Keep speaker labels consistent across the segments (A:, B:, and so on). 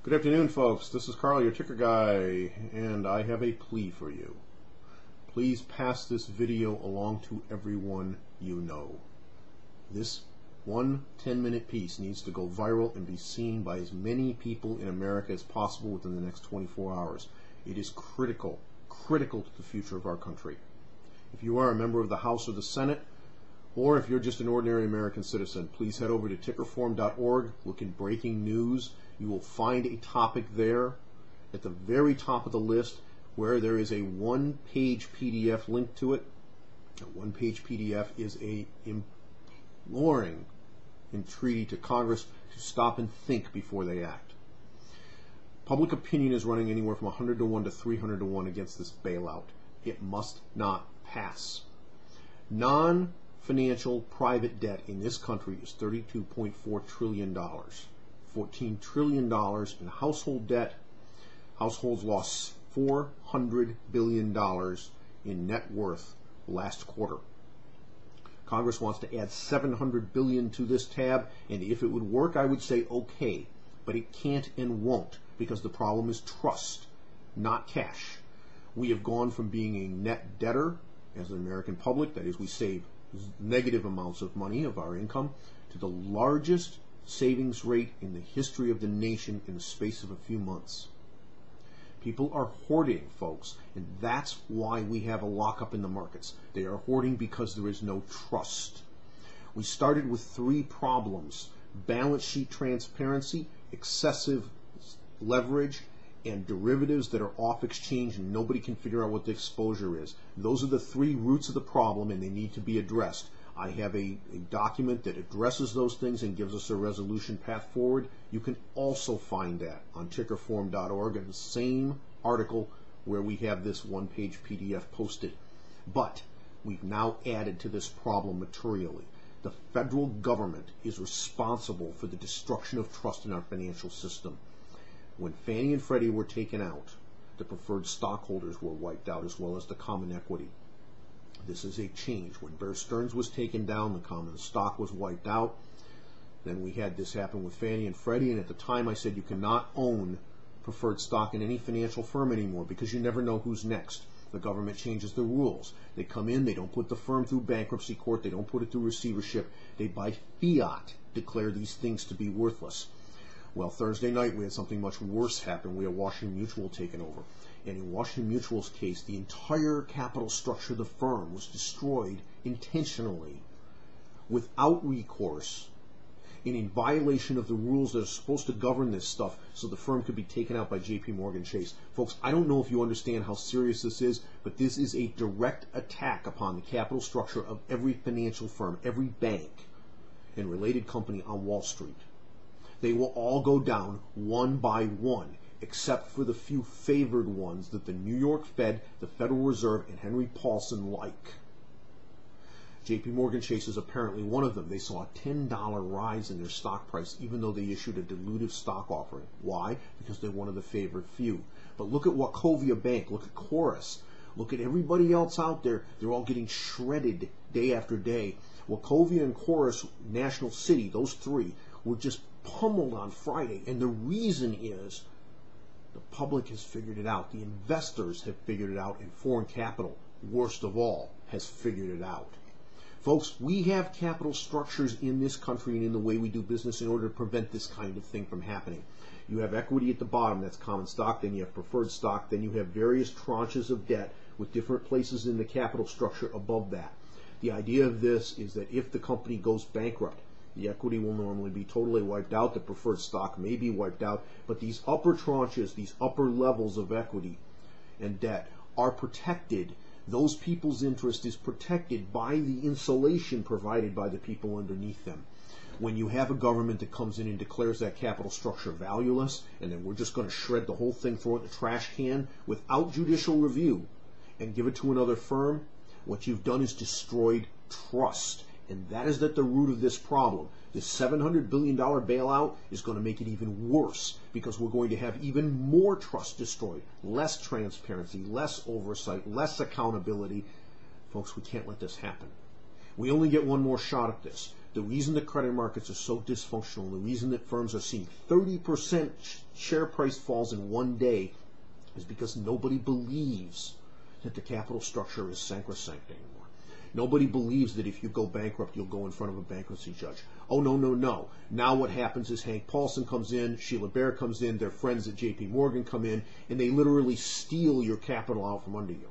A: Good afternoon, folks. This is Carl, your ticker guy, and I have a plea for you. Please pass this video along to everyone you know. This one 10-minute piece needs to go viral and be seen by as many people in America as possible within the next 24 hours. It is critical to the future of our country. If you are a member of the House or the Senate, or if you're just an ordinary American citizen, please head over to tickerform.org, look in breaking news. You will find a topic there at the very top of the list where there is a one-page PDF link to it. A one-page PDF is a imploring entreaty to Congress to stop and think before they act. Public opinion is running anywhere from 100 to 1 to 300 to 1 against this bailout. It must not pass. Non-financial private debt in this country is $32.4 trillion. $14 trillion in household debt. Households lost $400 billion in net worth last quarter. Congress wants to add $700 billion to this tab, and if it would work, I would say okay, but it can't and won't, because the problem is trust, not cash. We have gone from being a net debtor as an American public, that is, we save negative amounts of money of our income, to the largest savings rate in the history of the nation in the space of a few months. People are hoarding, folks, and that's why we have a lockup in the markets. They are hoarding because there is no trust. We started with three problems: balance sheet transparency, excessive leverage, and derivatives that are off exchange and nobody can figure out what the exposure is. Those are the three roots of the problem, and they need to be addressed. I have a document that addresses those things and gives us a resolution path forward. You can also find that on tickerform.org in the same article where we have this one-page PDF posted. But we've now added to this problem materially. The federal government is responsible for the destruction of trust in our financial system. When Fannie and Freddie were taken out, the preferred stockholders were wiped out as well as the common equity. This is a change. When Bear Stearns was taken down, the common stock was wiped out. Then we had this happen with Fannie and Freddie, and at the time I said you cannot own preferred stock in any financial firm anymore because you never know who's next. The government changes the rules. They come in, they don't put the firm through bankruptcy court, they don't put it through receivership. They by fiat declare these things to be worthless. Well, Thursday night we had something much worse happen. We had Washington Mutual taken over. And in Washington Mutual's case, the entire capital structure of the firm was destroyed intentionally, without recourse, and in violation of the rules that are supposed to govern this stuff, so the firm could be taken out by JP Chase. Folks, I don't know if you understand how serious this is, but this is a direct attack upon the capital structure of every financial firm, every bank, and related company on Wall Street. They will all go down one by one, except for the few favored ones that the New York Fed, the Federal Reserve, and Henry Paulson like. JP Chase is apparently one of them. They saw a $10 rise in their stock price, even though they issued a dilutive stock offering. Why? Because they're one of the favored few. But look at Wachovia Bank, look at Chorus, look at everybody else out there. They're all getting shredded day after day. Wachovia and Chorus, National City, those three, were just pummeled on Friday, and the reason is the public has figured it out. The investors have figured it out, and foreign capital, worst of all, has figured it out. Folks, we have capital structures in this country and in the way we do business in order to prevent this kind of thing from happening. You have equity at the bottom, that's common stock, then you have preferred stock, then you have various tranches of debt with different places in the capital structure above that. The idea of this is that if the company goes bankrupt, the equity will normally be totally wiped out. The preferred stock may be wiped out. But these upper tranches, these upper levels of equity and debt are protected. Those people's interest is protected by the insulation provided by the people underneath them. When you have a government that comes in and declares that capital structure valueless, and then we're just going to shred the whole thing, throw it in the trash can without judicial review and give it to another firm, what you've done is destroyed trust. And that is at the root of this problem. This $700 billion bailout is going to make it even worse because we're going to have even more trust destroyed, less transparency, less oversight, less accountability. Folks, we can't let this happen. We only get one more shot at this. The reason the credit markets are so dysfunctional, the reason that firms are seeing 30% share price falls in one day, is because nobody believes that the capital structure is sacrosanct anymore. Nobody believes that if you go bankrupt, you'll go in front of a bankruptcy judge. Oh, no, no, no. Now what happens is Hank Paulson comes in, Sheila Bair comes in, their friends at J.P. Morgan come in, and they literally steal your capital out from under you.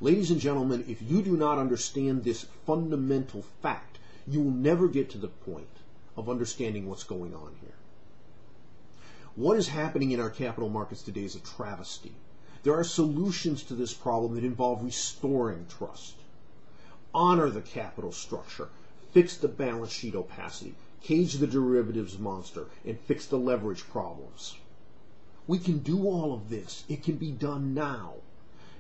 A: Ladies and gentlemen, if you do not understand this fundamental fact, you will never get to the point of understanding what's going on here. What is happening in our capital markets today is a travesty. There are solutions to this problem that involve restoring trust. Honor the capital structure, fix the balance sheet opacity, cage the derivatives monster, and fix the leverage problems. We can do all of this. It can be done now.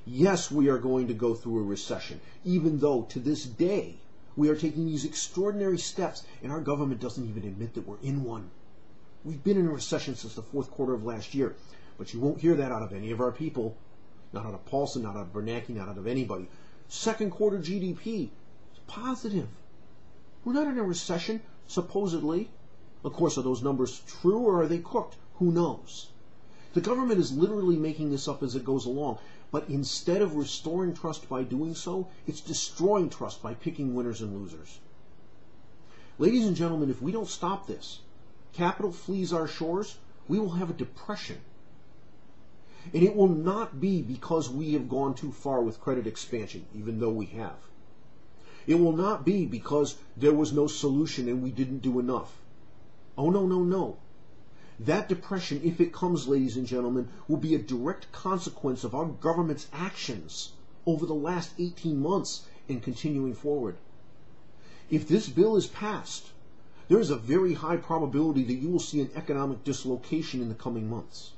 A: Yes, we are going to go through a recession, even though to this day we are taking these extraordinary steps and our government doesn't even admit that we're in one. We've been in a recession since the fourth quarter of last year, but you won't hear that out of any of our people, not out of Paulson, not out of Bernanke, not out of anybody. Second quarter GDP is positive. We're not in a recession, supposedly. Of course, are those numbers true or are they cooked? Who knows? The government is literally making this up as it goes along. But instead of restoring trust by doing so, it's destroying trust by picking winners and losers. Ladies and gentlemen, if we don't stop this, capital flees our shores, we will have a depression. And it will not be because we have gone too far with credit expansion, even though we have. It will not be because there was no solution and we didn't do enough. Oh, no, no, no. That depression, if it comes, ladies and gentlemen, will be a direct consequence of our government's actions over the last 18 months and continuing forward. If this bill is passed, there is a very high probability that you will see an economic dislocation in the coming months.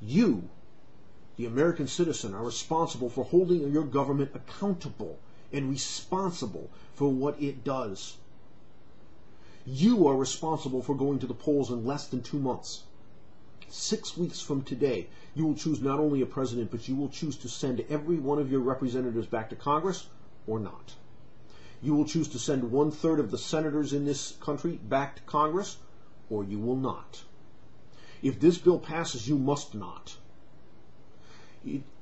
A: You, the American citizen, are responsible for holding your government accountable and responsible for what it does. You are responsible for going to the polls in less than 2 months. 6 weeks from today, you will choose not only a president, but you will choose to send every one of your representatives back to Congress or not. You will choose to send 1/3 of the senators in this country back to Congress or you will not. If this bill passes, you must not.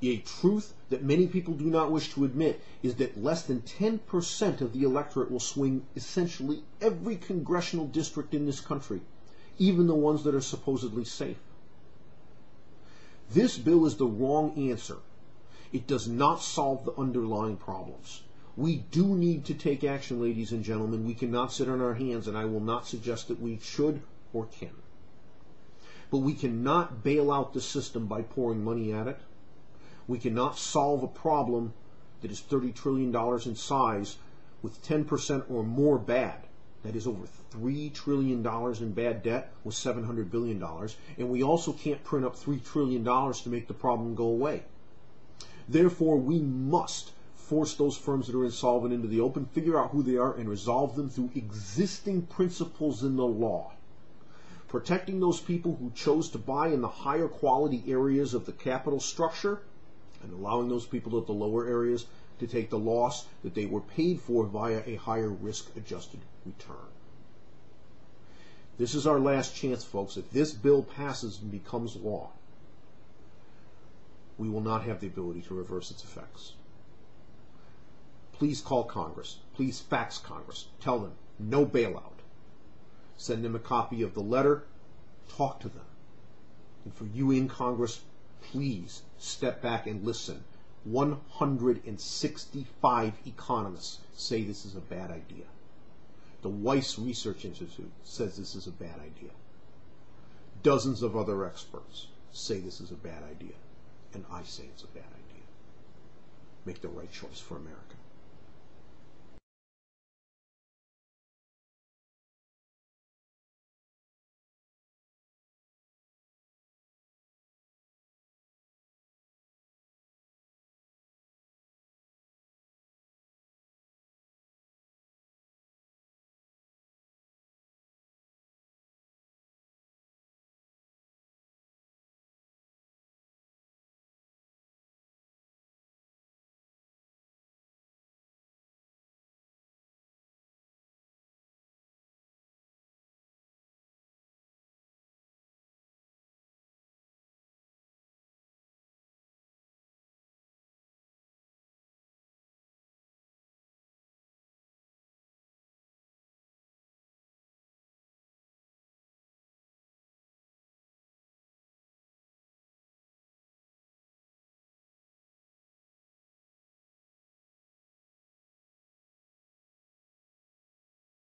A: A truth that many people do not wish to admit is that less than 10% of the electorate will swing essentially every congressional district in this country, even the ones that are supposedly safe. This bill is the wrong answer. It does not solve the underlying problems. We do need to take action, ladies and gentlemen. We cannot sit on our hands, and I will not suggest that we should or can. But we cannot bail out the system by pouring money at it. We cannot solve a problem that is $30 trillion in size with 10% or more bad. That is over $3 trillion in bad debt with $700 billion. And we also can't print up $3 trillion to make the problem go away. Therefore, we must force those firms that are insolvent into the open, figure out who they are, and resolve them through existing principles in the law. Protecting those people who chose to buy in the higher quality areas of the capital structure, and allowing those people at the lower areas to take the loss that they were paid for via a higher risk-adjusted return. This is our last chance, folks. If this bill passes and becomes law, we will not have the ability to reverse its effects. Please call Congress. Please fax Congress. Tell them, no bailout. Send them a copy of the letter. Talk to them. And for you in Congress, please step back and listen. 165 economists say this is a bad idea. The Weiss Research Institute says this is a bad idea. Dozens of other experts say this is a bad idea. And I say it's a bad idea. Make the right choice for America.